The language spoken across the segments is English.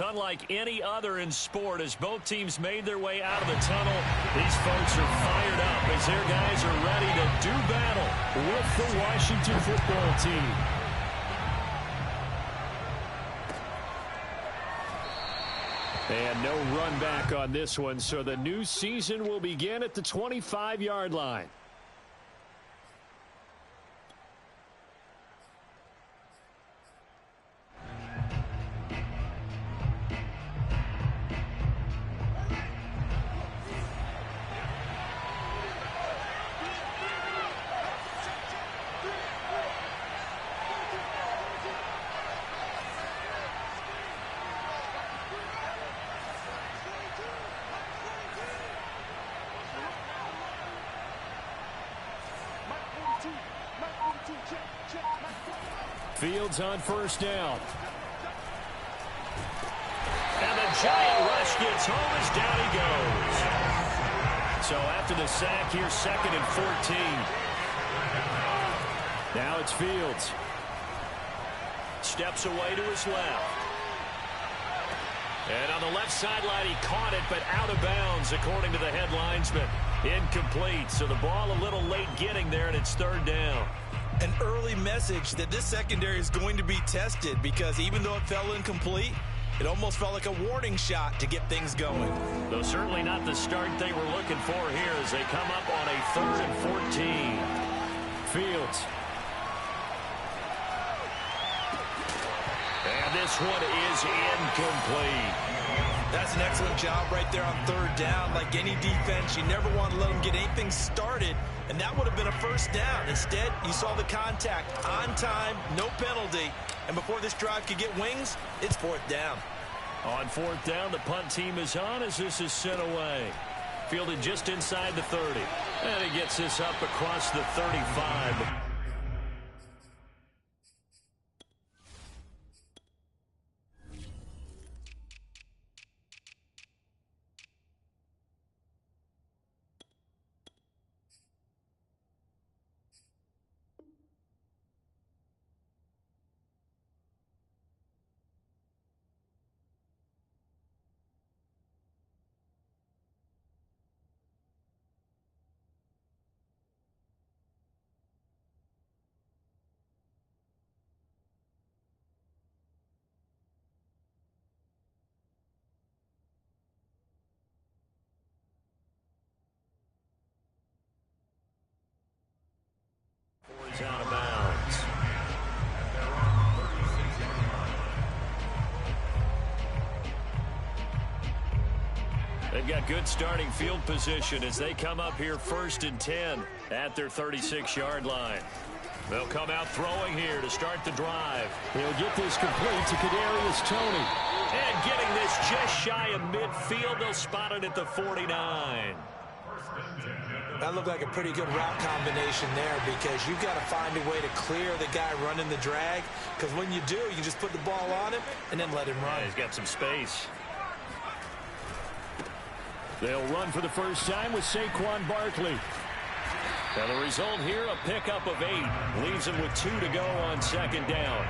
Unlike any other in sport, as both teams made their way out of the tunnel, these folks are fired up as their guys are ready to do battle with the Washington football team. And no run back on this one, so the new season will begin at the 25-yard line. Fields on first down. And the giant rush gets home as down he goes. So after the sack here, 2nd and 14. Now it's Fields. Steps away to his left. And on the left sideline, he caught it, but out of bounds, according to the head linesman. Incomplete, so the ball a little late getting there, and it's 3rd down. An early message that this secondary is going to be tested, because even though it fell incomplete, it almost felt like a warning shot to get things going. Though certainly not the start they were looking for here as they come up on a 3rd and 14. Fields. And this one is incomplete. That's an excellent job right there on 3rd down. Like any defense, you never want to let them get anything started, and that would have been a 1st down. Instead, you saw the contact on time, no penalty, and before this drive could get wings, it's 4th down. On 4th down, the punt team is on as this is sent away. Fielded just inside the 30, and he gets this up across the 35. Out of bounds. They've got good starting field position as they come up here 1st and 10 at their 36-yard line. They'll come out throwing here to start the drive. They'll get this complete to Kadarius Toney. And getting this just shy of midfield, they'll spot it at the 49. That looked like a pretty good route combination there, because you've got to find a way to clear the guy running the drag, because when you do, you just put the ball on him and then let him run. Yeah, he's got some space. They'll run for the first time with Saquon Barkley. Now the result here, a pickup of 8. Leaves him with 2 to go on 2nd down.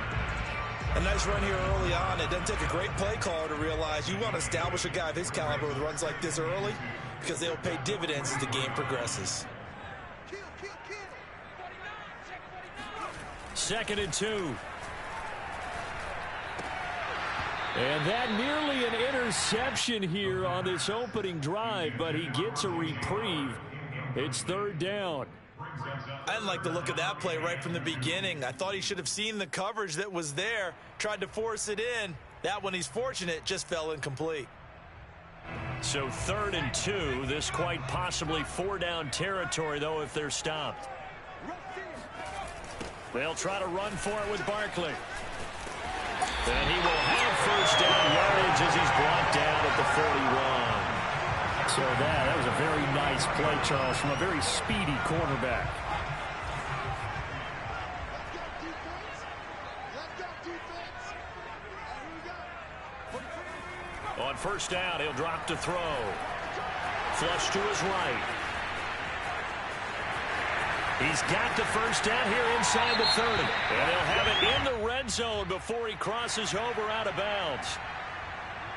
A nice run here early on. It doesn't take a great play caller to realize you want to establish a guy of his caliber with runs like this early, because they'll pay dividends as the game progresses. 2nd and 2. And that nearly an interception here on this opening drive, but he gets a reprieve. It's 3rd down. I didn't like the look of that play right from the beginning. I thought he should have seen the coverage that was there, tried to force it in. That one, he's fortunate, just fell incomplete. So 3rd and 2. This quite possibly 4-down territory, though, if they're stopped. They'll try to run for it with Barkley. And he will have 1st down yardage as he's brought down at the 41. So that was a very nice play, Charles, from a very speedy quarterback. On 1st down, he'll drop to throw. Flush to his right. He's got the 1st down here inside the 30. And he'll have it in the red zone before he crosses over out of bounds.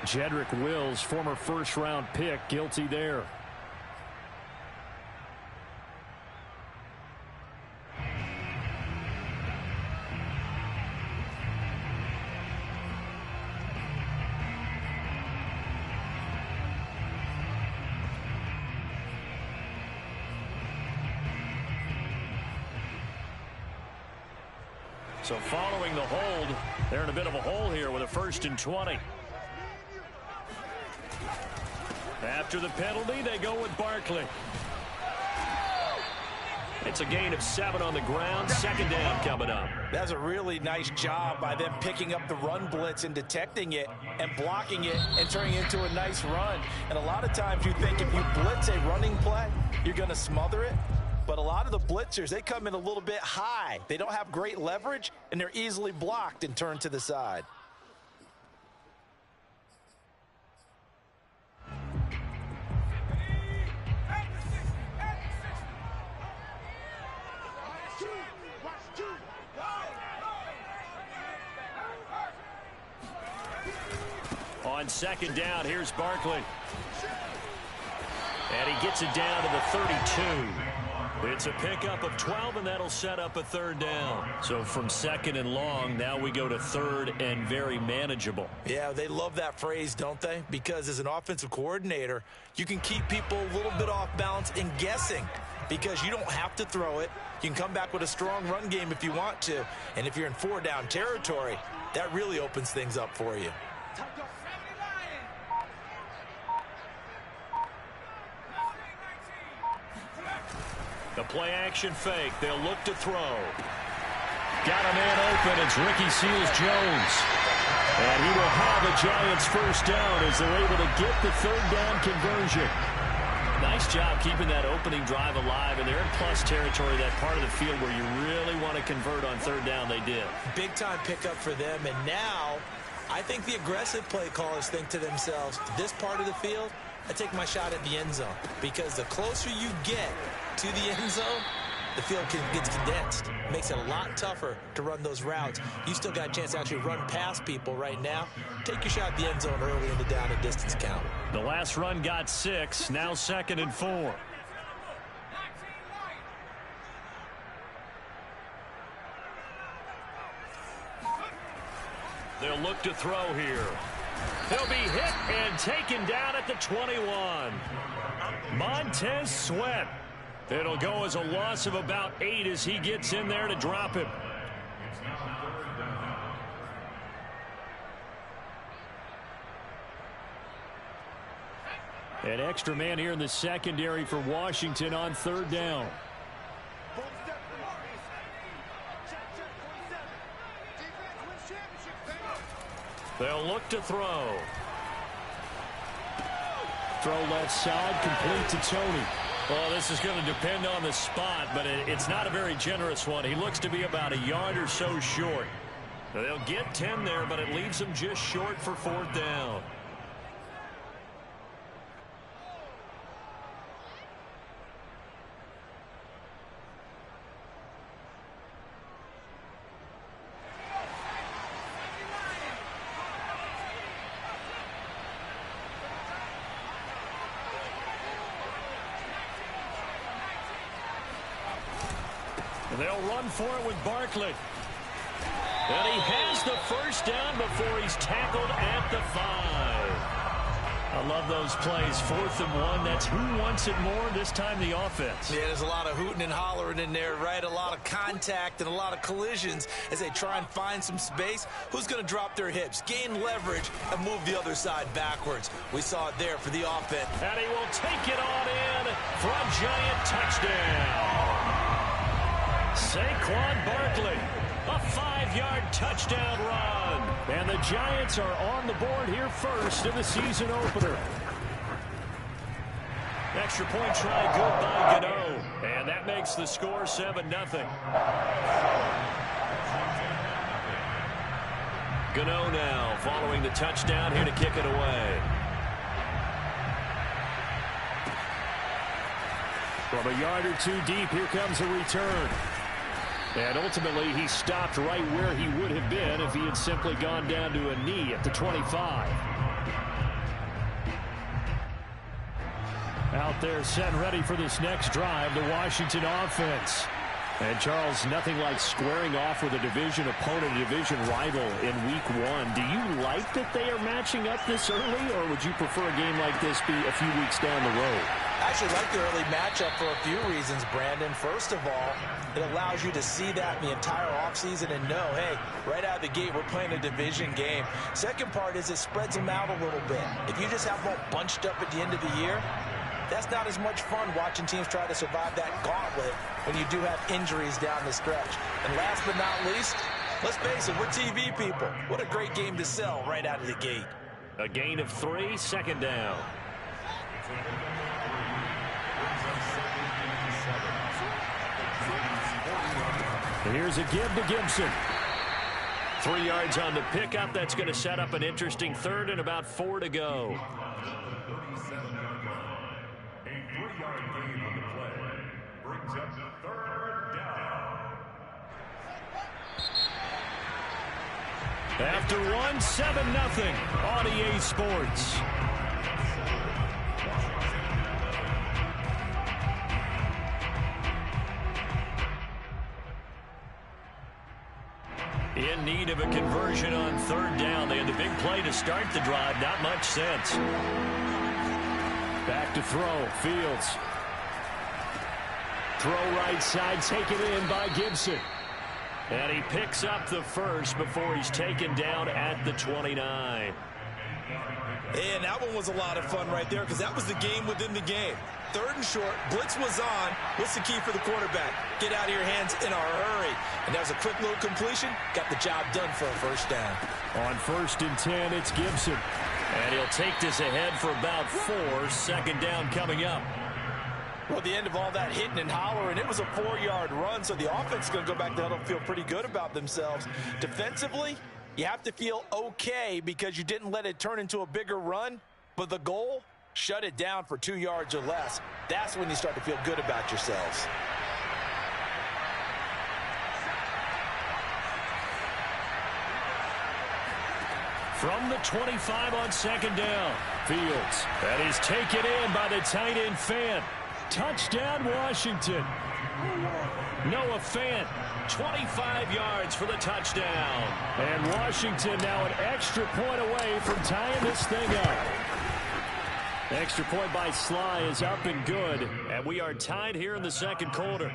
Jedrick Wills, former first-round pick, guilty there. So following the hold, they're in a bit of a hole here with a 1st and 20. After the penalty, they go with Barkley. It's a gain of 7 on the ground. 2nd down coming up. That's a really nice job by them picking up the run blitz and detecting it and blocking it and turning it into a nice run. And a lot of times you think if you blitz a running play, you're going to smother it. But a lot of the blitzers, they come in a little bit high. They don't have great leverage, and they're easily blocked and turned to the side. On 2nd down, here's Barkley. And he gets it down to the 32. It's a pickup of 12, and that'll set up a 3rd down. So from 2nd and long, now we go to 3rd and very manageable. Yeah, they love that phrase, don't they? Because as an offensive coordinator, you can keep people a little bit off balance and guessing because you don't have to throw it. You can come back with a strong run game if you want to. And if you're in 4-down territory, that really opens things up for you. The play-action fake. They'll look to throw. Got a man open. It's Ricky Seals-Jones. And he will have the Giants 1st down as they're able to get the 3rd down conversion. Nice job keeping that opening drive alive, and they're in plus territory, that part of the field where you really want to convert on 3rd down. They did. Big-time pickup for them, and now I think the aggressive play callers think to themselves, this part of the field, I take my shot at the end zone, because the closer you get to the end zone, the field gets condensed. It makes it a lot tougher to run those routes. You still got a chance to actually run past people right now. Take your shot at the end zone early in the down and distance count. The last run got 6, now 2nd and 4. They'll look to throw here. He'll be hit and taken down at the 21. Montez Sweat. It'll go as a loss of about 8 as he gets in there to drop him. An extra man here in the secondary for Washington on 3rd down. They'll look to throw. Throw left side, complete to Tony. Well, this is going to depend on the spot, but it's not a very generous one. He looks to be about a yard or so short. They'll get 10 there, but it leaves them just short for 4th down. They'll run for it with Barkley. And he has the 1st down before he's tackled at the 5. I love those plays. 4th and 1. That's who wants it more, this time the offense. Yeah, there's a lot of hooting and hollering in there, right? A lot of contact and a lot of collisions as they try and find some space. Who's going to drop their hips, gain leverage, and move the other side backwards? We saw it there for the offense. And he will take it on in for a Giant touchdown. Saquon Barkley, a 5-yard touchdown run. And the Giants are on the board here first in the season opener. Extra point try good by Gano. And that makes the score 7-0. Gano now following the touchdown here to kick it away. From a yard or 2 deep, here comes a return. And ultimately, he stopped right where he would have been if he had simply gone down to a knee at the 25. Out there set and ready for this next drive, the Washington offense. And, Charles, nothing like squaring off with a division opponent, a division rival in Week 1. Do you like that they are matching up this early, or would you prefer a game like this be a few weeks down the road? I actually like the early matchup for a few reasons, Brandon. First of all, it allows you to see that the entire offseason and know, hey, right out of the gate, we're playing a division game. Second part is it spreads them out a little bit. If you just have them all bunched up at the end of the year, that's not as much fun watching teams try to survive that gauntlet when you do have injuries down the stretch. And last but not least, let's face it, we're TV people. What a great game to sell right out of the gate. A gain of 3, second down. And here's a give to Gibson. 3 yards on the pickup. That's going to set up an interesting third and about 4 to go. After 1, 7-0 on EA Sports. In need of a conversion on third down. They had the big play to start the drive. Not much sense. Back to throw. Fields. Throw right side. Taken in by Gibson. And he picks up the first before he's taken down at the 29. And that one was a lot of fun right there because that was the game within the game. Third and short, blitz was on. What's the key for the quarterback? Get out of your hands in a hurry. And that was a quick little completion. Got the job done for a first down. On 1st and 10, it's Gibson. And he'll take this ahead for about 4. Second down coming up. Well, the end of all that hitting and hollering, it was a 4-yard run, so the offense is going to go back there and feel pretty good about themselves. Defensively, you have to feel okay because you didn't let it turn into a bigger run, but the goal, shut it down for 2 yards or less. That's when you start to feel good about yourselves. From the 25 on second down. Fields. That is taken in by the tight end Fant. Touchdown, Washington. Noah Fant, 25 yards for the touchdown. And Washington now an extra point away from tying this thing up. Extra point by Sly is up and good. And we are tied here in the second quarter.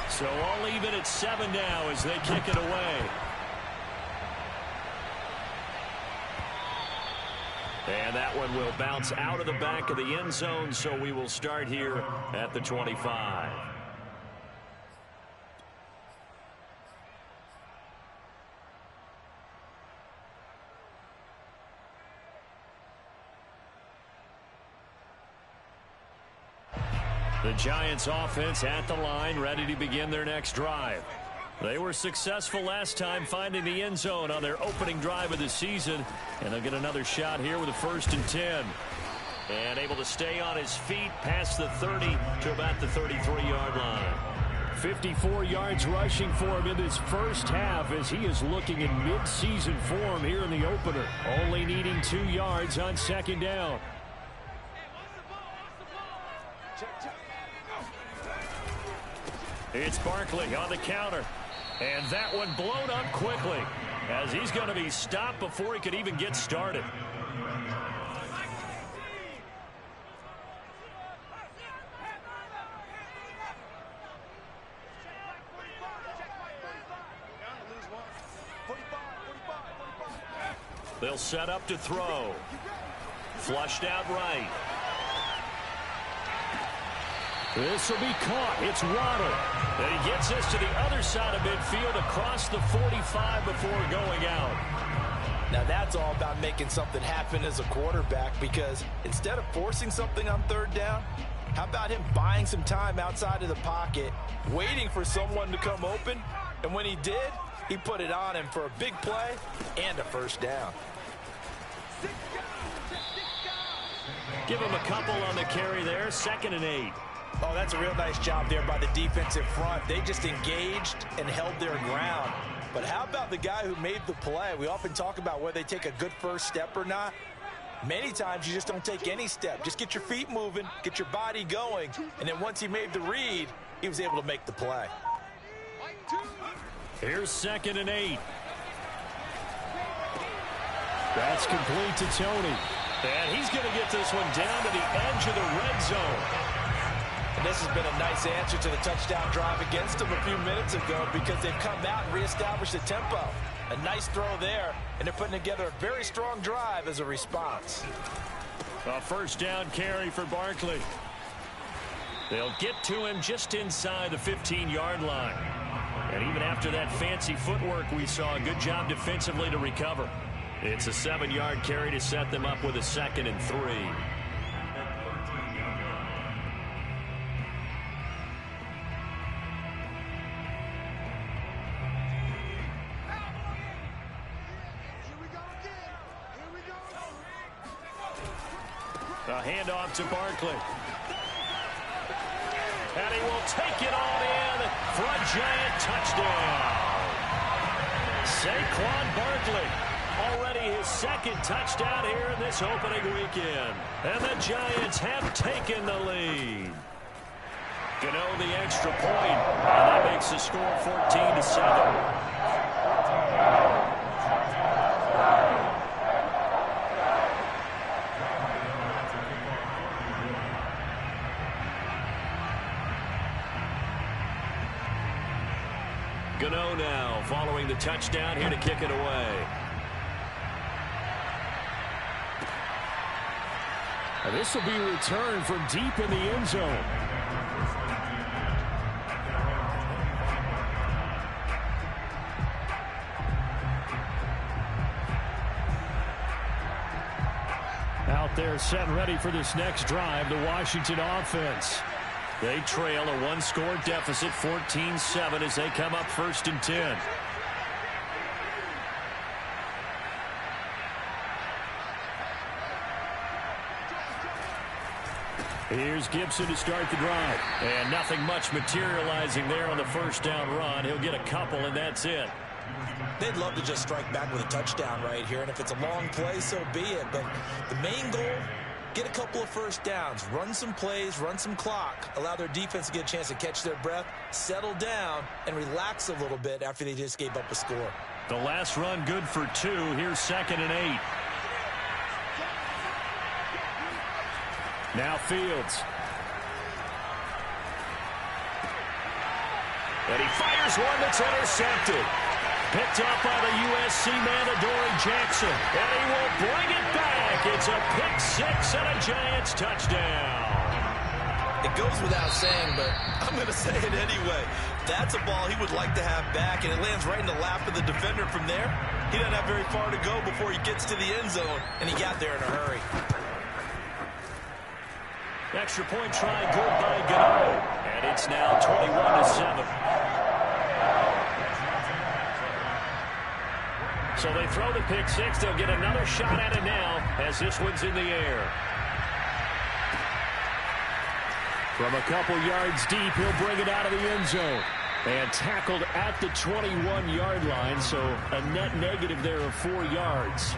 So all even at 7 now as they kick it away. And that one will bounce out of the back of the end zone, so we will start here at the 25. The Giants offense at the line, ready to begin their next drive. They were successful last time finding the end zone on their opening drive of the season, and they'll get another shot here with a 1st and 10. And able to stay on his feet past the 30 to about the 33-yard line. 54 yards rushing for him in this first half as he is looking in mid-season form here in the opener. Only needing 2 yards on second down. It's Barkley on the counter. And that one blown up quickly as he's going to be stopped before he could even get started. They'll set up to throw. Flushed out right. This will be caught. It's Waddle. And he gets this to the other side of midfield across the 45 before going out. Now that's all about making something happen as a quarterback, because instead of forcing something on third down, how about him buying some time outside of the pocket, waiting for someone to come open, and when he did, he put it on him for a big play and a first down. Give him a couple on the carry there, 2nd and 8. Oh, that's a real nice job there by the defensive front. They just engaged and held their ground. But how about the guy who made the play? We often talk about whether they take a good first step or not. Many times you just don't take any step. Just get your feet moving, get your body going, and then once he made the read, he was able to make the play. Here's 2nd and 8. That's complete to Tony. And he's going to get this one down to the edge of the red zone. And this has been a nice answer to the touchdown drive against them a few minutes ago because they've come out and reestablished the tempo. A nice throw there, and they're putting together a very strong drive as a response. A first down carry for Barkley. They'll get to him just inside the 15-yard line. And even after that fancy footwork we saw, a good job defensively to recover. It's a 7-yard carry to set them up with a 2nd and 3. A handoff to Barkley. And he will take it on in for a giant touchdown. Saquon Barkley, already his 2nd touchdown here in this opening weekend. And the Giants have taken the lead. Gano the extra point, and that makes the score 14-7. Gano now following the touchdown here to kick it away. And this will be returned from deep in the end zone. Out there set and ready for this next drive, the Washington offense. They trail a 1-score deficit, 14-7, as they come up 1st and 10. Here's Gibson to start the drive. And nothing much materializing there on the first down run. He'll get a couple, and that's it. They'd love to just strike back with a touchdown right here, and if it's a long play, so be it. But the main goal, get a couple of first downs, run some plays, run some clock, allow their defense to get a chance to catch their breath, settle down, and relax a little bit after they just gave up a score. The last run good for 2. Here's 2nd and 8. Now Fields. And he fires one that's intercepted. Picked up by the USC man, Adoree Jackson. And he will bring it back. It's a pick 6 and a Giants touchdown. It goes without saying, but I'm going to say it anyway. That's a ball he would like to have back, and it lands right in the lap of the defender from there. He doesn't have very far to go before he gets to the end zone, and he got there in a hurry. Extra point try good by Gano. And it's now 21-7. So they throw the pick 6. They'll get another shot at it now as this one's in the air. From a couple yards deep, he'll bring it out of the end zone. And tackled at the 21-yard line, so a net negative there of 4 yards.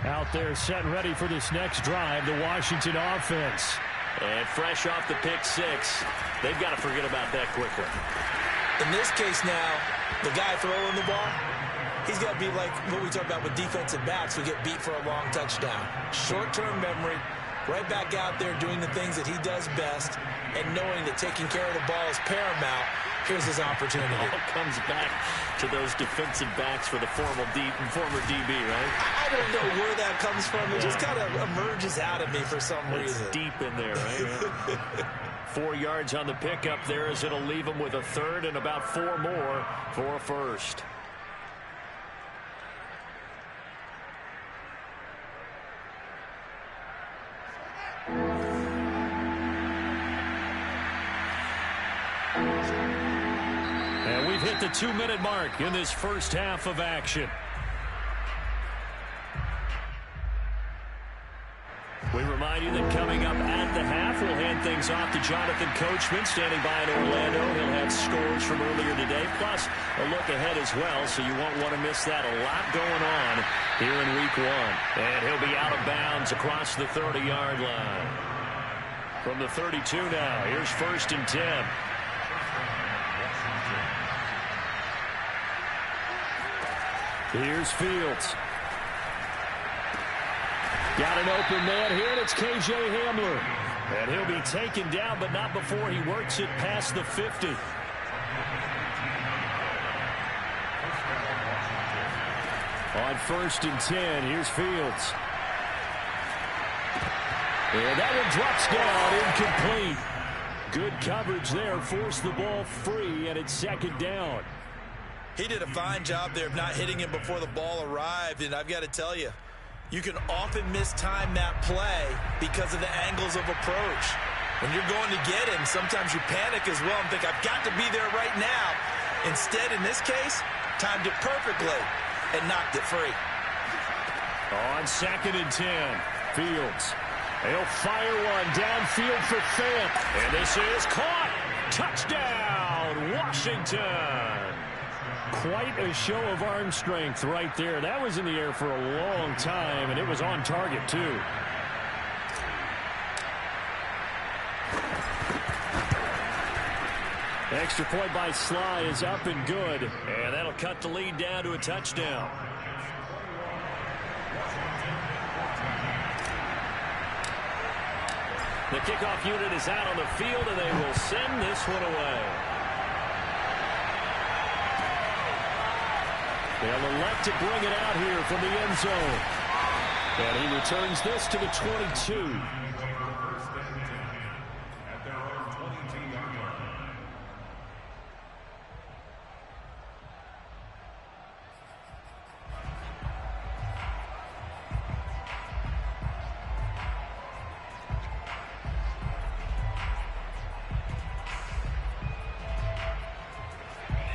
Out there set and ready for this next drive, the Washington offense. And fresh off the pick 6, they've got to forget about that quicker. In this case now, the guy throwing the ball, he's got to be like what we talk about with defensive backs who get beat for a long touchdown. Short-term memory, right back out there doing the things that he does best, and knowing that taking care of the ball is paramount. Here's his opportunity. It all comes back to those defensive backs for the former DB, right? I don't know where that comes from. It just kind of emerges out of me for some reason. It's deep in there, right? 4 yards on the pickup there as it'll leave him with a 3rd and about 4 more for a 1st. And we've hit the 2-minute mark in this first half of action. We remind you that coming up at at the half. We'll hand things off to Jonathan Coachman, standing by in Orlando. He'll have scores from earlier today, plus a look ahead as well, so you won't want to miss that. A lot going on here in Week 1. And he'll be out of bounds across the 30-yard line. From the 32 now, here's 1st and 10. Here's Fields. Got an open man here, and it's K.J. Hamler. And he'll be taken down, but not before he works it past the 50. On 1st and 10, here's Fields. And that one drops down, incomplete. Good coverage there, forced the ball free, and it's 2nd down. He did a fine job there of not hitting him before the ball arrived, and I've got to tell you, you can often mistime that play because of the angles of approach. When you're going to get him, sometimes you panic as well and think, I've got to be there right now. Instead, in this case, timed it perfectly and knocked it free. On 2nd and 10, Fields. He'll fire one downfield for Fant. And this is caught. Touchdown, Washington. Quite a show of arm strength right there. That was in the air for a long time, and it was on target, too. Extra point by Sly is up and good, and that'll cut the lead down to a touchdown. The kickoff unit is out on the field, and they will send this one away. They'll elect to bring it out here from the end zone. And he returns this to the 22.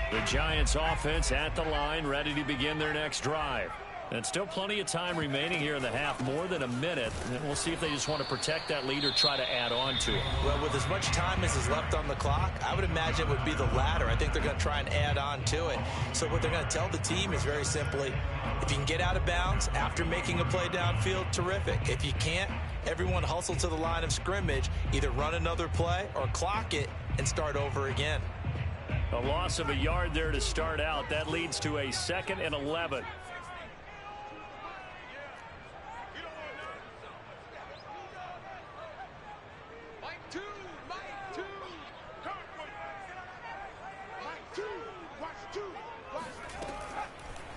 The Giants offense at the line, ready to begin their next drive. And still plenty of time remaining here in the half, more than a minute. And we'll see if they just want to protect that lead or try to add on to it. Well, with as much time as is left on the clock, I would imagine it would be the latter. I think they're going to try and add on to it. So what they're going to tell the team is very simply, if you can get out of bounds after making a play downfield, terrific. If you can't, everyone hustle to the line of scrimmage, either run another play or clock it and start over again. A loss of a yard there to start out. That leads to a 2nd and 11.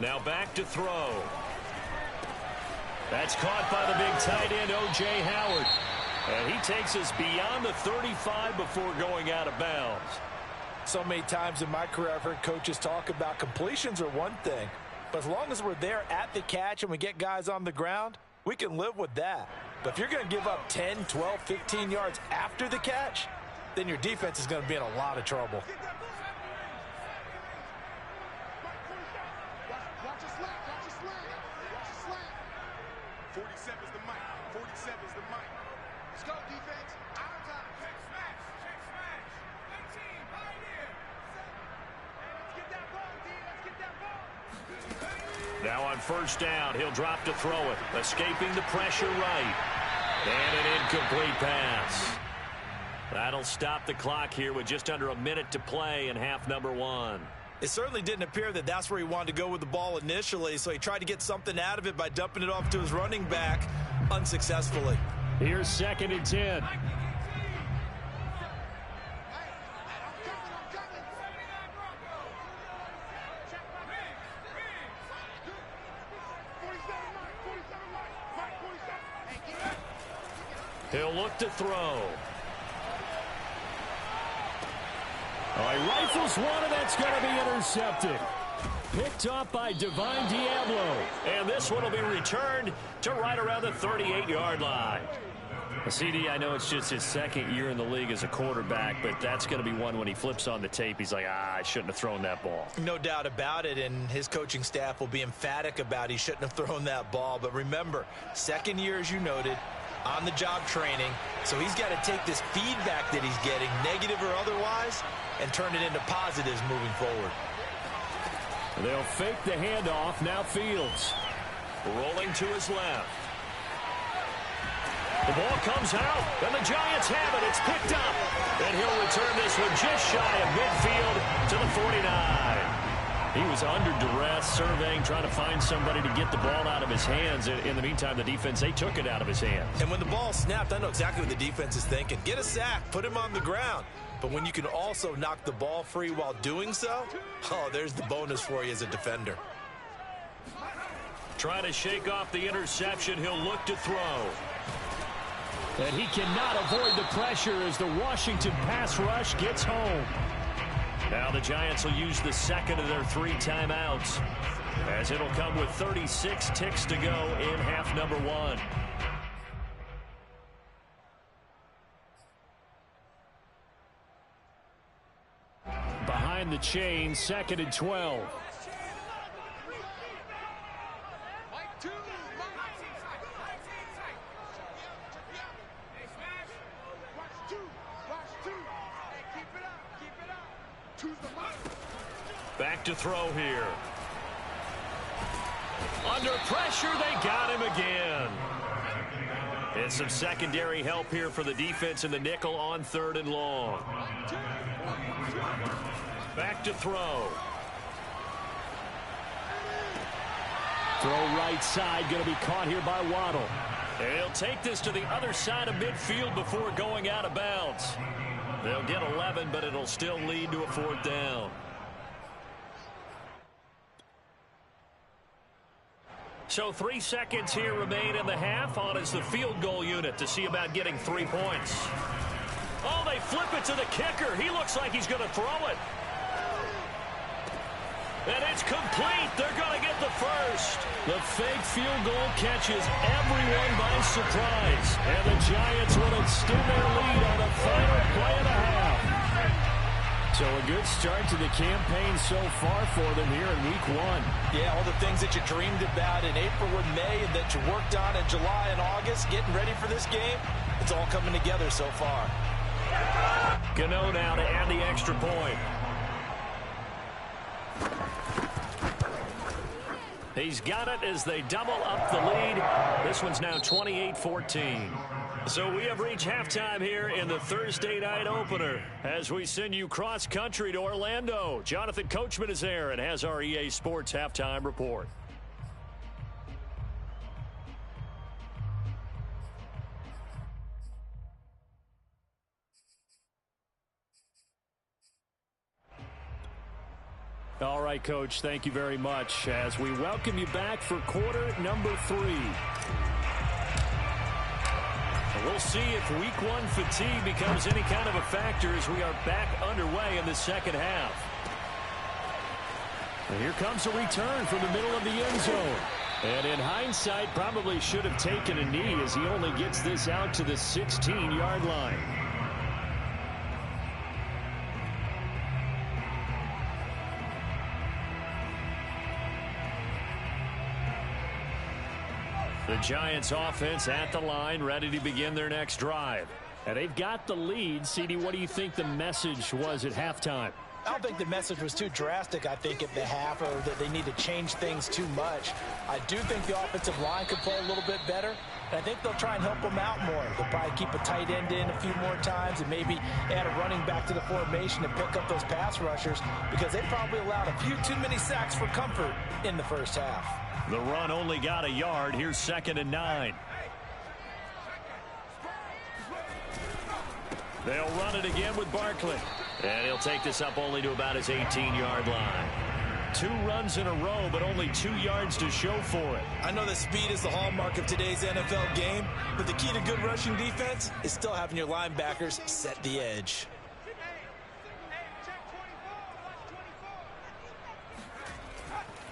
Now back to throw. That's caught by the big tight end, O.J. Howard. And he takes us beyond the 35 before going out of bounds. So many times in my career I've heard coaches talk about completions are one thing, but as long as we're there at the catch and we get guys on the ground, we can live with that. But if you're going to give up 10, 12, 15 yards after the catch, then your defense is going to be in a lot of trouble. Now on 1st down, he'll drop to throw it. Escaping the pressure right. And an incomplete pass. That'll stop the clock here with just under a minute to play in half number 1. It certainly didn't appear that that's where he wanted to go with the ball initially, so he tried to get something out of it by dumping it off to his running back unsuccessfully. Here's 2nd and 10. He'll look to throw. He rifles one, and that's going to be intercepted. Picked up by Divine Diablo. And this one will be returned to right around the 38-yard line. CD, I know it's just his 2nd year in the league as a quarterback, but that's going to be one when he flips on the tape. He's like, I shouldn't have thrown that ball. No doubt about it, and his coaching staff will be emphatic about he shouldn't have thrown that ball. But remember, 2nd year, as you noted, on-the-job training, so he's got to take this feedback that he's getting, negative or otherwise, and turn it into positives moving forward. They'll fake the handoff. Now Fields. Rolling to his left. The ball comes out, and the Giants have it. It's picked up. And he'll return this one just shy of midfield to the 49. He was under duress, surveying, trying to find somebody to get the ball out of his hands. In the meantime, the defense, they took it out of his hands. And when the ball snapped, I know exactly what the defense is thinking. Get a sack, put him on the ground. But when you can also knock the ball free while doing so, oh, there's the bonus for you as a defender. Trying to shake off the interception. He'll look to throw. And he cannot avoid the pressure as the Washington pass rush gets home. Now the Giants will use the second of their 3 timeouts, as it'll come with 36 ticks to go in half number 1. Behind the chain, 2nd and 12. Back to throw here. Under pressure, they got him again. And some secondary help here for the defense in the nickel on 3rd and long. Back to throw. Throw right side, going to be caught here by Waddle. And he'll take this to the other side of midfield before going out of bounds. They'll get 11, but it'll still lead to a 4th down. So 3 seconds here remain in the half. On is the field goal unit to see about getting 3 points. Oh, they flip it to the kicker. He looks like he's going to throw it. And it's complete. They're going to get the first. The fake field goal catches everyone by surprise. And the Giants will extend their lead on the final play of the half. So a good start to the campaign so far for them here in week 1. Yeah, all the things that you dreamed about in April and May and that you worked on in July and August, getting ready for this game, it's all coming together so far. Gano now to add the extra point. He's got it as they double up the lead. This one's now 28-14. So we have reached halftime here in the Thursday night opener as we send you cross-country to Orlando. Jonathan Coachman is there and has our EA Sports halftime report. All right, Coach, thank you very much as we welcome you back for quarter number 3. We'll see if week 1 fatigue becomes any kind of a factor as we are back underway in the second half. And here comes a return from the middle of the end zone. And in hindsight, probably should have taken a knee as he only gets this out to the 16-yard line. The Giants offense at the line, ready to begin their next drive. And they've got the lead. CD, what do you think the message was at halftime? I don't think the message was too drastic, I think, at the half, or that they need to change things too much. I do think the offensive line could play a little bit better, and I think they'll try and help them out more. They'll probably keep a tight end in a few more times and maybe add a running back to the formation and pick up those pass rushers because they probably allowed a few too many sacks for comfort in the first half. The run only got a yard. Here's 2nd and 9. They'll run it again with Barkley. And he'll take this up only to about his 18-yard line. 2 runs in a row, but only 2 yards to show for it. I know that speed is the hallmark of today's NFL game, but the key to good rushing defense is still having your linebackers set the edge.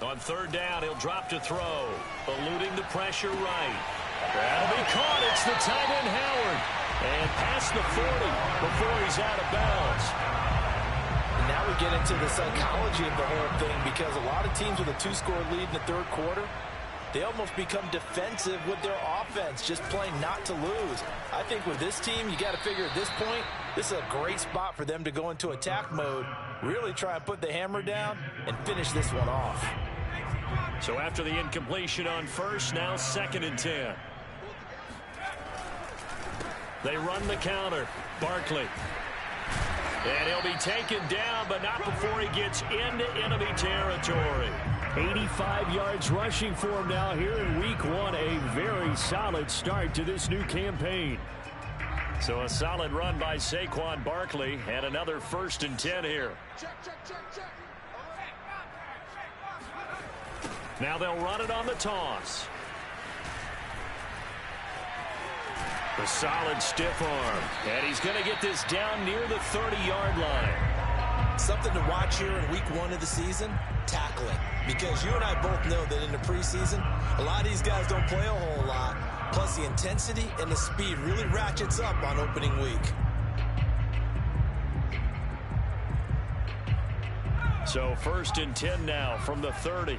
On 3rd down, he'll drop to throw, eluding the pressure right. That'll be caught. It's the tight end, Howard. And past the 40 before he's out of bounds. And now we get into the psychology of the whole thing because a lot of teams with a 2-score lead in the 3rd quarter, they almost become defensive with their offense, just playing not to lose. I think with this team, you got to figure at this point, this is a great spot for them to go into attack mode, really try and put the hammer down and finish this one off. So after the incompletion on first, now 2nd and 10. They run the counter. Barkley. And he'll be taken down, but not before he gets into enemy territory. 85 yards rushing for him now here in week 1. A very solid start to this new campaign. So a solid run by Saquon Barkley and another 1st and 10 here. Now they'll run it on the toss. A solid stiff arm. And he's going to get this down near the 30-yard line. Something to watch here in week 1 of the season, tackling. Because you and I both know that in the preseason, a lot of these guys don't play a whole lot. Plus the intensity and the speed really ratchets up on opening week. So 1st and 10 now from the 30.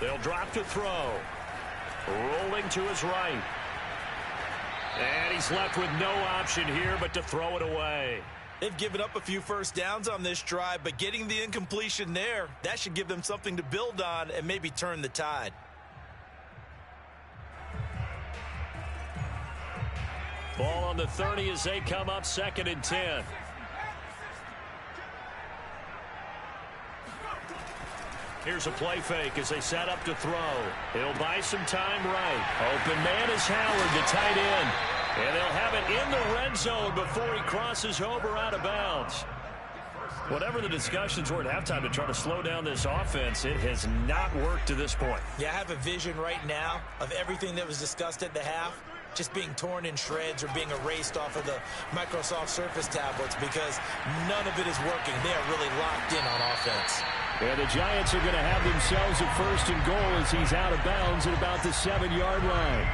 They'll drop to throw. Rolling to his right. And he's left with no option here but to throw it away. They've given up a few first downs on this drive, but getting the incompletion there, that should give them something to build on and maybe turn the tide. Ball on the 30 as they come up 2nd and 10. Here's a play fake as they set up to throw. He'll buy some time right. Open man is Howard, the tight end. And they'll have it in the red zone before he crosses over out of bounds. Whatever the discussions were at halftime to try to slow down this offense, it has not worked to this point. Yeah, I have a vision right now of everything that was discussed at the half just being torn in shreds or being erased off of the Microsoft Surface tablets because none of it is working. They are really locked in on offense. And the Giants are going to have themselves a 1st and goal as he's out of bounds at about the 7-yard line.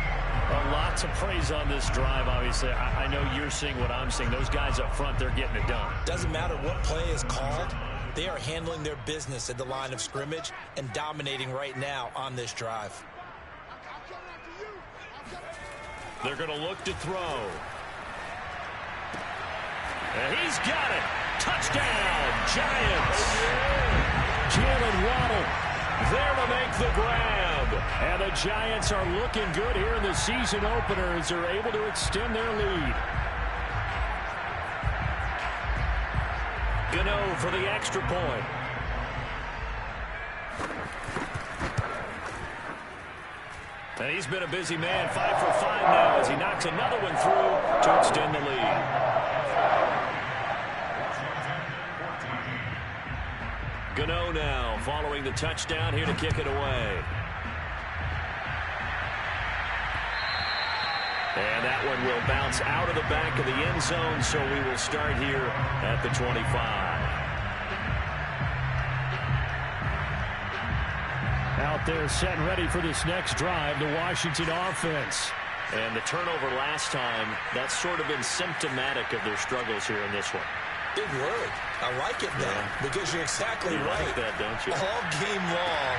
A lot to praise on this drive, obviously. I know you're seeing what I'm seeing. Those guys up front, they're getting it done. Doesn't matter what play is called. They are handling their business at the line of scrimmage and dominating right now on this drive. They're going to look to throw. And he's got it. Touchdown, Giants. Jalen Waddle there to make the grab. And the Giants are looking good here in the season opener as they're able to extend their lead. Gano for the extra point. And he's been a busy man, 5 for 5 now as he knocks another one through to extend the lead. Gano now following the touchdown here to kick it away. And that one will bounce out of the back of the end zone, so we will start here at the 25. Out there set and ready for this next drive, the Washington offense. And the turnover last time, that's sort of been symptomatic of their struggles here in this one. Big word. I like it now because you're exactly right. You like that, don't you? All game long,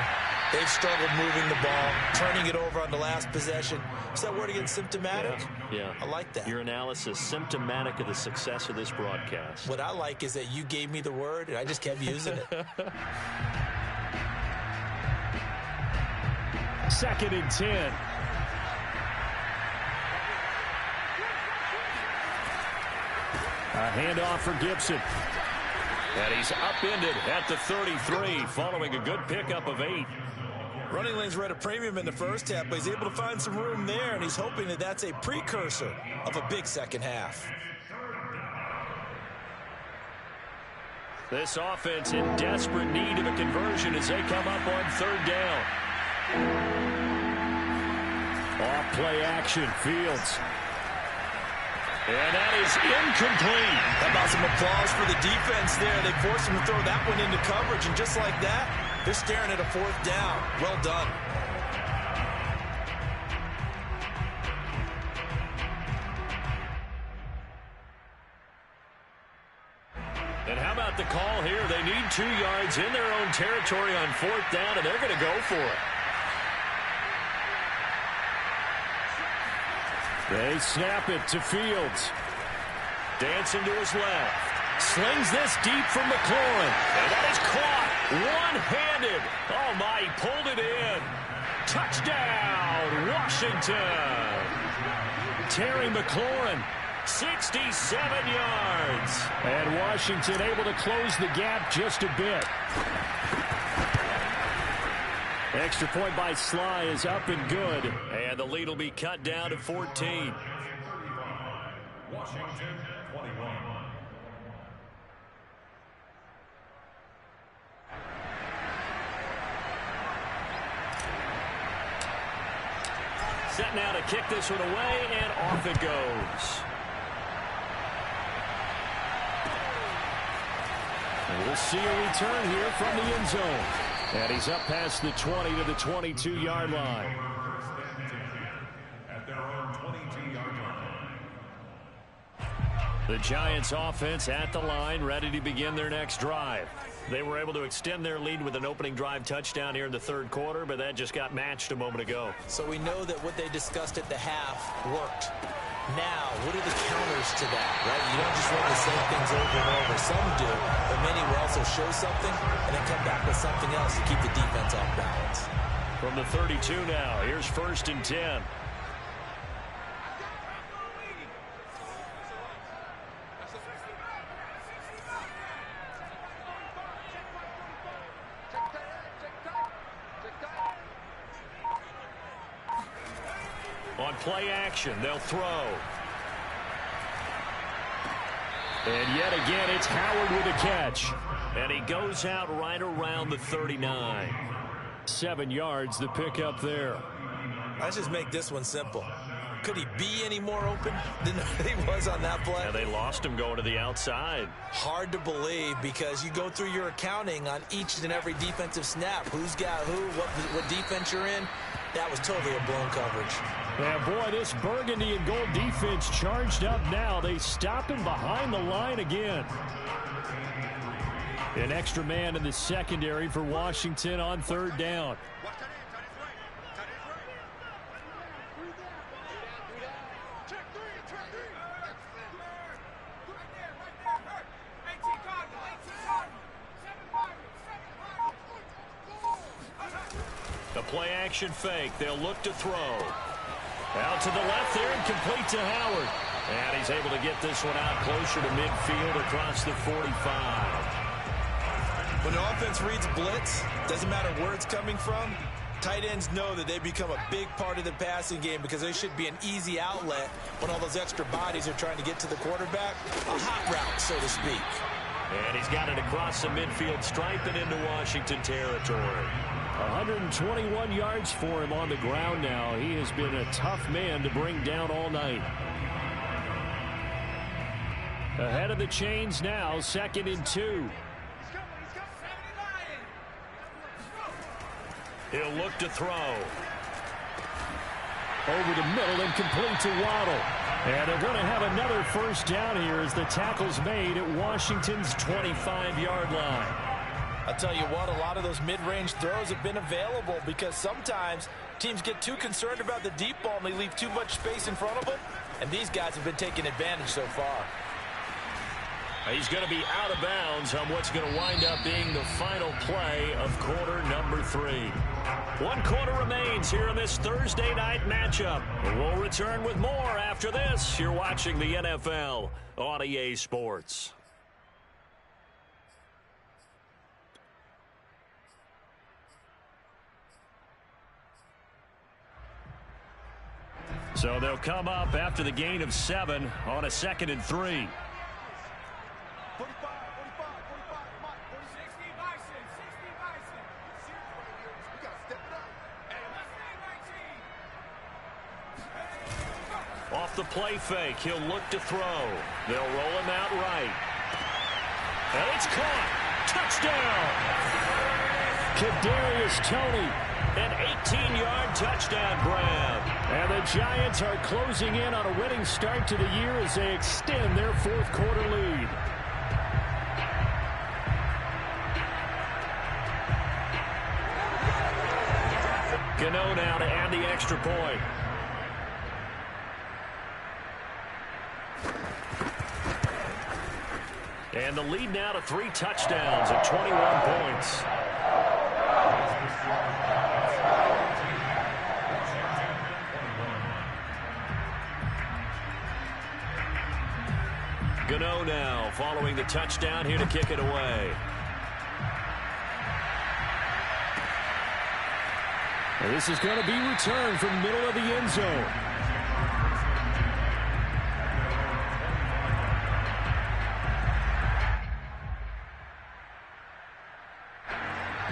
they've struggled moving the ball, turning it over on the last possession. Is that word again, symptomatic? Yeah. I like that. Your analysis, symptomatic of the success of this broadcast. What I like is that you gave me the word, and I just kept using it. 2nd and 10. A handoff for Gibson. And he's upended at the 33 following a good pickup of 8. Running lanes were at a premium in the first half, but he's able to find some room there, and he's hoping that that's a precursor of a big second half. This offense in desperate need of a conversion as they come up on 3rd down. Off play action, Fields. And that is incomplete. How about some applause for the defense there? They forced him to throw that one into coverage, and just like that, they're staring at a 4th down. Well done. And how about the call here? They need 2 yards in their own territory on 4th down, and they're going to go for it. They snap it to Fields. Dancing to his left. Slings this deep from McLaurin. And that is caught. One-handed. Oh, my, he pulled it in. Touchdown, Washington. Terry McLaurin, 67 yards. And Washington able to close the gap just a bit. Extra point by Sly is up and good. And the lead will be cut down to 14. Washington 21. Set now to kick this one away, and off it goes. And we'll see a return here from the end zone. And he's up past the 20 to the 22-yard line. At their own 22-yard line. The Giants offense at the line, ready to begin their next drive. They were able to extend their lead with an opening drive touchdown here in the 3rd quarter, but that just got matched a moment ago. So we know that what they discussed at the half worked. Now, what are the counters to that, right? You don't just run the same things over and over. Some do, but many will also show something and then come back with something else to keep the defense off balance. From the 32 now, here's 1st and 10. On play action, they'll throw. And yet again, it's Howard with a catch. And he goes out right around the 39. 7 yards, the pickup there. Let's just make this one simple. Could he be any more open than he was on that play? And they lost him going to the outside. Hard to believe because you go through your accounting on each and every defensive snap. Who's got who, what defense you're in. That was totally a blown coverage. Yeah, boy, this burgundy and gold defense charged up now. They stop him behind the line again. An extra man in the secondary for Washington on 3rd down. The play action fake. They'll look to throw. Out to the left there and complete to Howard. And he's able to get this one out closer to midfield across the 45. When the offense reads blitz, doesn't matter where it's coming from, tight ends know that they become a big part of the passing game because they should be an easy outlet when all those extra bodies are trying to get to the quarterback. A hot route, so to speak. And he's got it across the midfield stripe and into Washington territory. 121 yards for him on the ground now. He has been a tough man to bring down all night. Ahead of the chains now, 2nd and 2. He'll look to throw. Over the middle and complete to Waddle. And they're going to have another 1st down here as the tackle's made at Washington's 25-yard line. I'll tell you what, a lot of those mid-range throws have been available because sometimes teams get too concerned about the deep ball and they leave too much space in front of them. And these guys have been taking advantage so far. He's going to be out of bounds on what's going to wind up being the final play of quarter number 3. 1 quarter remains here in this Thursday night matchup. We'll return with more after this. You're watching the NFL on EA Sports. So they'll come up after the gain of 7 on a 2nd and 3. Off the play fake, he'll look to throw. They'll roll him out right. And it's caught. Touchdown. Kadarius Toney. An 18-yard touchdown grab. And the Giants are closing in on a winning start to the year as they extend their 4th quarter lead. Gano now to add the extra point. And the lead now to 3 touchdowns at 21 points. Gano now following the touchdown here to kick it away. And this is going to be returned from middle of the end zone.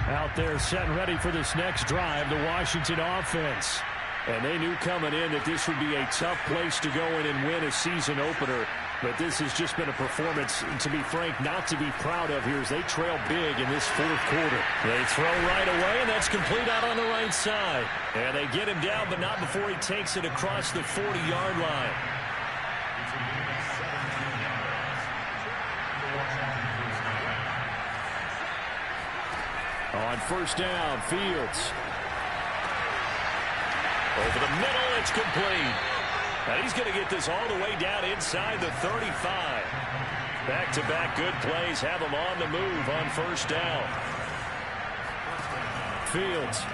Out there set and ready for this next drive, the Washington offense. And they knew coming in that this would be a tough place to go in and win a season opener. But this has just been a performance, to be frank, not to be proud of here as they trail big in this fourth quarter. They throw right away, and that's complete out on the right side. And they get him down, but not before he takes it across the 40-yard line. On first down, Fields. Over the middle, it's complete. And he's going to get this all the way down inside the 35. Back-to-back good plays have him on the move on first down. Fields.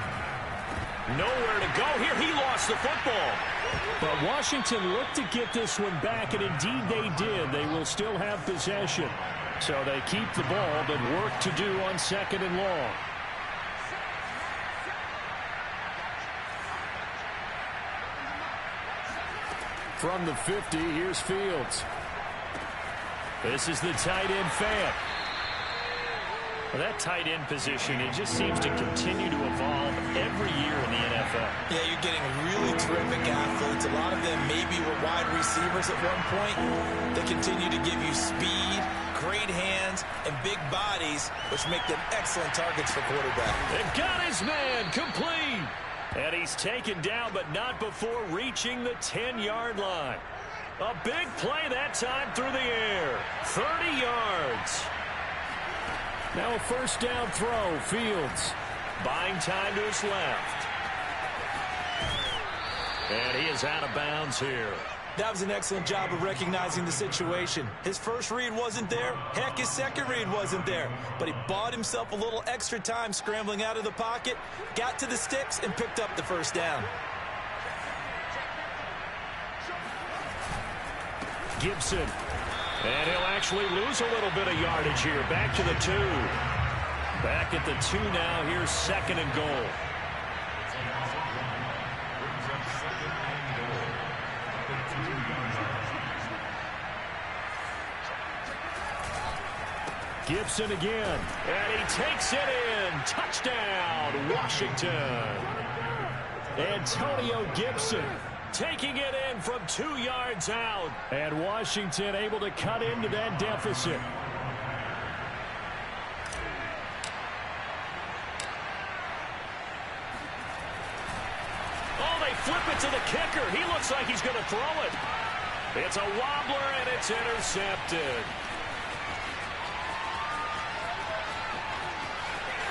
Nowhere to go here. He lost the football. But Washington looked to get this one back, and indeed they did. They will still have possession. So they keep the ball, but work to do on second and long. From the 50, here's Fields. This is the tight end fan. Well, that tight end position, it just seems to continue to evolve every year in the NFL. Yeah, you're getting really terrific athletes. A lot of them maybe were wide receivers at one point. They continue to give you speed, great hands, and big bodies, which make them excellent targets for quarterback. They've got his man complete. And he's taken down, but not before reaching the 10-yard line. A big play that time through the air. 30 yards. Now a first down throw, Fields. Buying time to his left. And he is out of bounds here. That was an excellent job of recognizing the situation. His first read wasn't there. Heck, his second read wasn't there. But he bought himself a little extra time scrambling out of the pocket, got to the sticks, and picked up the first down. Gibson. And he'll actually lose a little bit of yardage here. Back to the 2. Back at the 2 now. Here's second and goal. Gibson again. And he takes it in. Touchdown, Washington. Antonio Gibson taking it in from 2 yards out. And Washington able to cut into that deficit. Oh, they flip it to the kicker. He looks like he's going to throw it. It's a wobbler, and it's intercepted.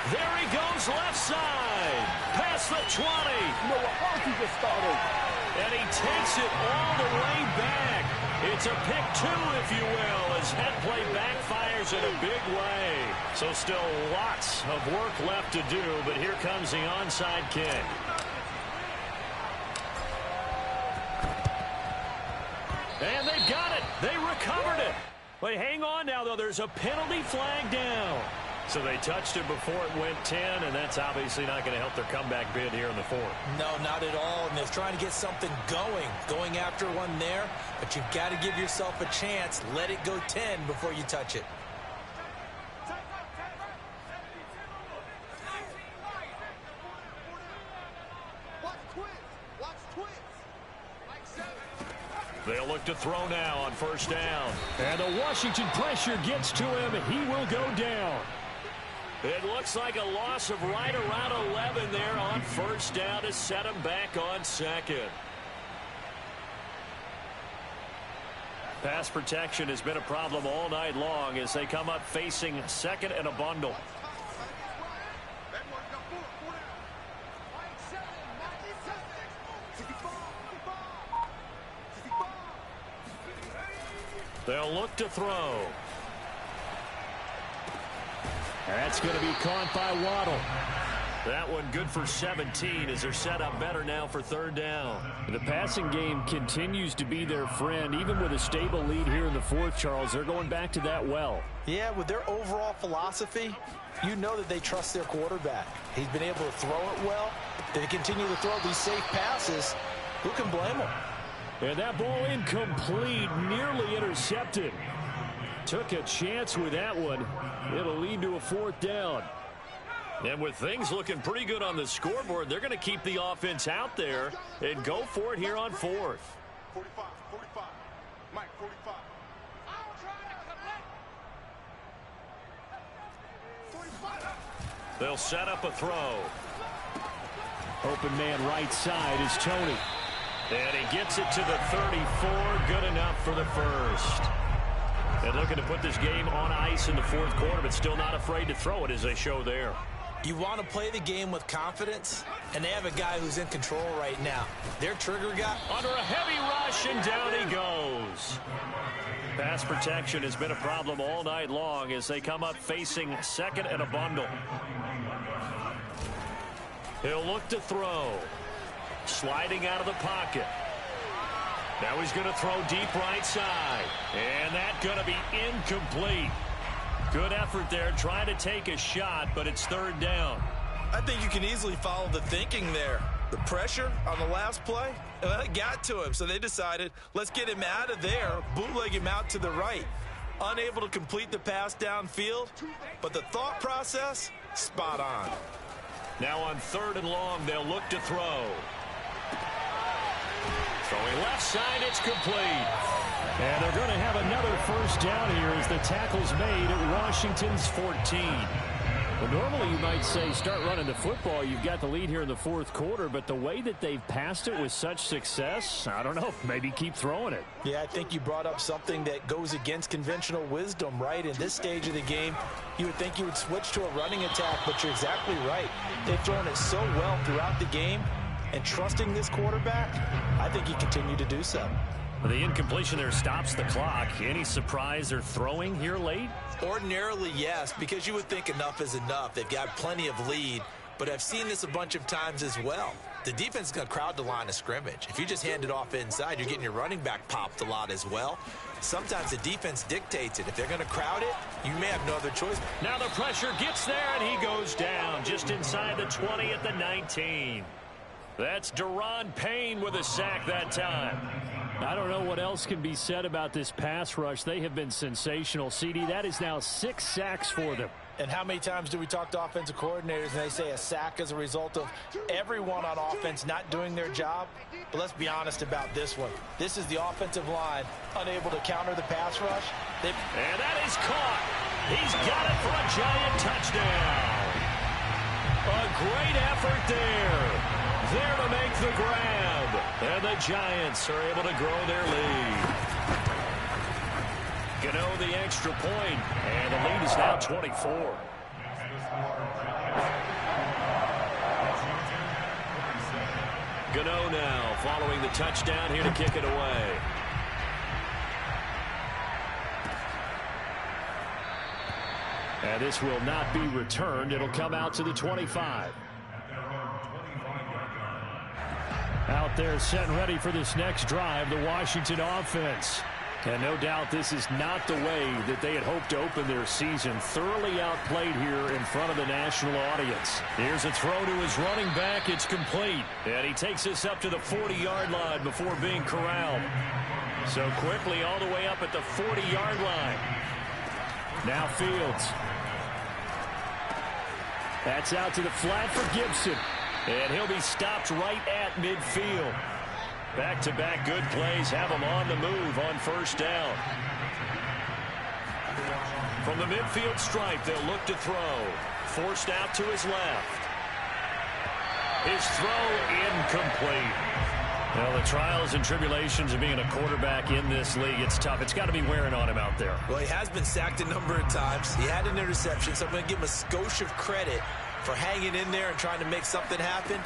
There he goes left side. Past the 20. You know what? Why don't you just start over? And he takes it all the way back. It's a pick 2, if you will, as that play backfires in a big way. So still lots of work left to do, but here comes the onside kick. And they've got it. They recovered it. But hang on now, though. There's a penalty flag down. So they touched it before it went 10, and that's obviously not going to help their comeback bid here in the 4th. No, not at all. And they're trying to get something going after one there. But you've got to give yourself a chance. Let it go 10 before you touch it. They'll look to throw now on first down. And the Washington pressure gets to him. He will go down. It looks like a loss of right around 11 there on first down to set him back on second. Pass protection has been a problem all night long as they come up facing second and a bundle. They'll look to throw. That's going to be caught by Waddle. That one good for 17 as they're set up better now for third down. The passing game continues to be their friend. Even with a stable lead here in the fourth, Charles, they're going back to that well. Yeah, with their overall philosophy, you know that they trust their quarterback. He's been able to throw it well. They continue to throw these safe passes. Who can blame them? And that ball incomplete, nearly intercepted. Took a chance with that one. It'll lead to a fourth down. And with things looking pretty good on the scoreboard, they're going to keep the offense out there and go for it here on fourth. 45, Mike, 45. They'll set up a throw. Open man right side is Tony. And he gets it to the 34. Good enough for the first. And looking to put this game on ice in the fourth quarter, but still not afraid to throw it as they show there. You want to play the game with confidence, and they have a guy who's in control right now. Their trigger guy. Under a heavy rush, and down he goes. Pass protection has been a problem all night long as they come up facing second and a bundle. He'll look to throw. Sliding out of the pocket. Now he's going to throw deep right side. And that's going to be incomplete. Good effort there trying to take a shot, but it's third down. I think you can easily follow the thinking there. The pressure on the last play, it got to him, so they decided, let's get him out of there, bootleg him out to the right. Unable to complete the pass downfield, but the thought process, spot on. Now on third and long, they'll look to throw. Throwing left side, it's complete. And they're going to have another first down here as the tackle's made at Washington's 14. Well, normally you might say start running the football. You've got the lead here in the fourth quarter, but the way that they've passed it with such success, I don't know, maybe keep throwing it. Yeah, I think you brought up something that goes against conventional wisdom, right? In this stage of the game, you would think you would switch to a running attack, but you're exactly right. They've thrown it so well throughout the game, and trusting this quarterback, I think he continued to do so. The incompletion there stops the clock. Any surprise they're throwing here late? Ordinarily, yes, because you would think enough is enough. They've got plenty of lead, but I've seen this a bunch of times as well. The defense is going to crowd the line of scrimmage. If you just hand it off inside, you're getting your running back popped a lot as well. Sometimes the defense dictates it. If they're going to crowd it, you may have no other choice. Now the pressure gets there, and he goes down just inside the 20 at the 19. That's Deron Payne with a sack that time. I don't know what else can be said about this pass rush. They have been sensational. CD, that is now 6 sacks for them. And how many times do we talk to offensive coordinators and they say a sack is a result of everyone on offense not doing their job? But let's be honest about this one. This is the offensive line unable to counter the pass rush. And that is caught. He's got it for a giant touchdown. A great effort there. There to make the grab. And the Giants are able to grow their lead. Gano the extra point, and the lead is now 24. Gano now following the touchdown here to kick it away. And this will not be returned. It'll come out to the 25. Out there set and ready for this next drive, the Washington offense. And no doubt this is not the way that they had hoped to open their season. Thoroughly outplayed here in front of the national audience. Here's a throw to his running back. It's complete. And he takes this up to the 40-yard line before being corralled. So quickly all the way up at the 40-yard line. Now Fields. That's out to the flat for Gibson. And he'll be stopped right at midfield. Back-to-back good plays have him on the move on first down. From the midfield stripe, they'll look to throw. Forced out to his left. His throw incomplete. Well, the trials and tribulations of being a quarterback in this league, it's tough. It's got to be wearing on him out there. Well, he has been sacked a number of times. He had an interception, so I'm going to give him a skosh of credit for hanging in there and trying to make something happen,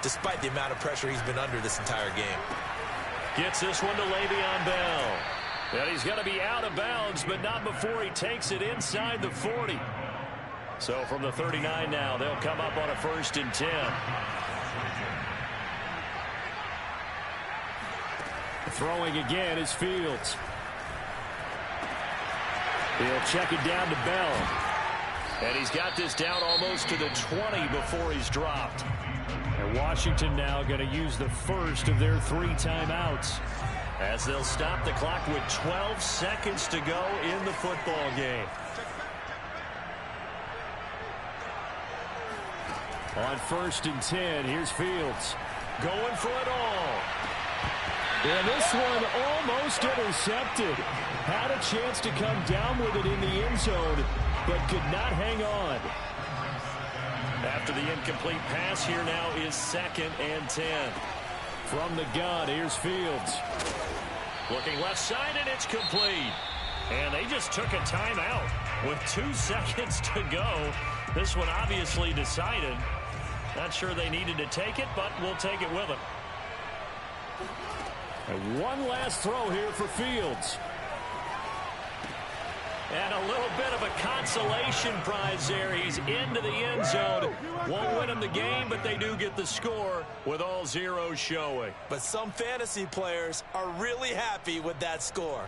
despite the amount of pressure he's been under this entire game. Gets this one to Le'Veon Bell. And he's going to be out of bounds, but not before he takes it inside the 40. So from the 39 now, they'll come up on a 1st and 10. Throwing again is Fields. He'll check it down to Bell. And he's got this down almost to the 20 before he's dropped. And Washington now going to use the first of their 3 timeouts, as they'll stop the clock with 12 seconds to go in the football game. On 1st and 10, here's Fields. Going for it all. And this one almost intercepted. Had a chance to come down with it in the end zone, but could not hang on. After the incomplete pass, here now is 2nd and 10. From the gun, here's Fields. Looking left side, and it's complete. And they just took a timeout with 2 seconds to go. This one obviously decided. Not sure they needed to take it, but we'll take it with them. And one last throw here for Fields. And a little bit of a consolation prize there. He's into the end zone. Won't win them the game, but they do get the score with all zeros showing. But some fantasy players are really happy with that score.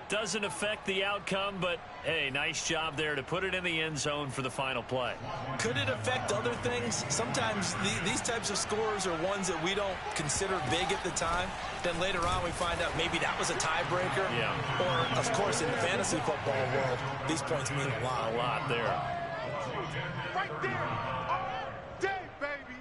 Doesn't affect the outcome, but, hey, nice job there to put it in the end zone for the final play. Could it affect other things? Sometimes these types of scores are ones that we don't consider big at the time. Then later on we find out maybe that was a tiebreaker. Yeah. Or, of course, in the fantasy football world, these points mean a lot. A lot there. Right there. All day, baby.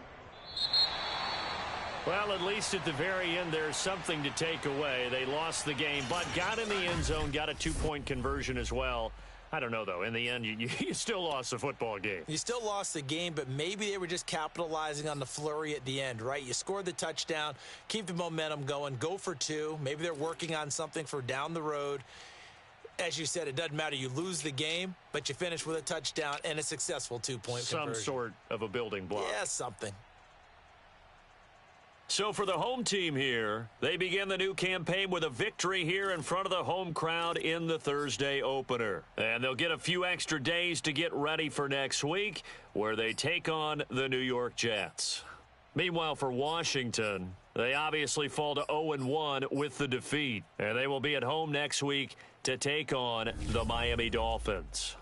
Well, at least at the very end, there's something to take away. They lost the game, but got in the end zone, got a 2-point conversion as well. I don't know, though. In the end, you still lost the football game. You still lost the game, but maybe they were just capitalizing on the flurry at the end, right? You scored the touchdown, keep the momentum going, go for 2. Maybe they're working on something for down the road. As you said, it doesn't matter. You lose the game, but you finish with a touchdown and a successful 2-point conversion. Some sort of a building block. Yeah, something. So for the home team here, they begin the new campaign with a victory here in front of the home crowd in the Thursday opener. And they'll get a few extra days to get ready for next week, where they take on the New York Jets. Meanwhile, for Washington, they obviously fall to 0-1 with the defeat. And they will be at home next week to take on the Miami Dolphins.